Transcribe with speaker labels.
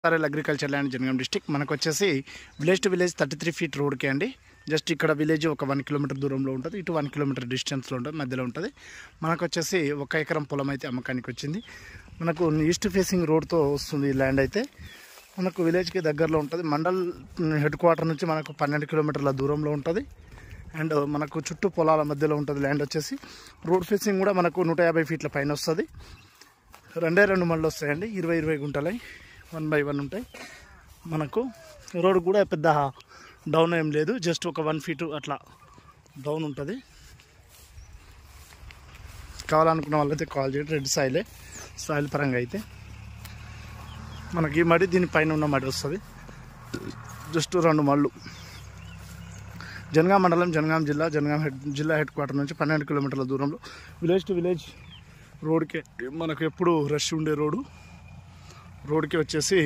Speaker 1: SRL agriculture land Jangaon district. మనకు వచ్చేసి village to village 33 feet రోడ్కే అండి. జస్ట్ ఇక్కడ విలేజ్ ఒక 1 కిలోమీటర్ దూరంలో ఉంటుంది, ఇటు 1 కిలోమీటర్ డిస్టెన్స్లో ఉంటుంది, మధ్యలో ఉంటుంది. మనకు వచ్చేసి 1 ఎకరం పొలం అయితే అమ్మకానికి వచ్చింది. మనకు ఈస్ట్ ఫేసింగ్ రోడ్తో వస్తుంది ఈ ల్యాండ్ అయితే. మనకు విలేజ్కి దగ్గరలో ఉంటుంది. మండల్ హెడ్ క్వార్టర్ నుంచి మనకు 12 కిలోమీటర్ల దూరంలో ఉంటుంది. అండ్ మనకు చుట్టూ పొలాల మధ్యలో ఉంటుంది ల్యాండ్ వచ్చేసి. రోడ్ ఫేసింగ్ కూడా మనకు 150 ఫీట్ల పైన వస్తుంది. 2 మళ్ళు వస్తాయండి, 20 గుంటలై 1 by 1 ఉంటాయి. మనకు రోడ్ కూడా పెద్ద డౌన్ ఏం లేదు, జస్ట్ ఒక 1 ఫీట్ అట్లా డౌన్ ఉంటుంది. కావాలనుకున్న వాళ్ళైతే కాల్ చేయండి. రెడ్ సాయిల్ పరంగా అయితే మనకి ఈ మడి దీనిపైన ఉన్న మడి వస్తుంది. జస్ట్ 2 మళ్ళు. జనగాం మండలం, జనగాం జిల్లా హెడ్ క్వార్టర్ నుంచి 12 కిలోమీటర్ల దూరంలో విలేజ్ టు విలేజ్ రోడ్కి మనకు ఎప్పుడు రష్ ఉండే రోడ్కి వచ్చేసి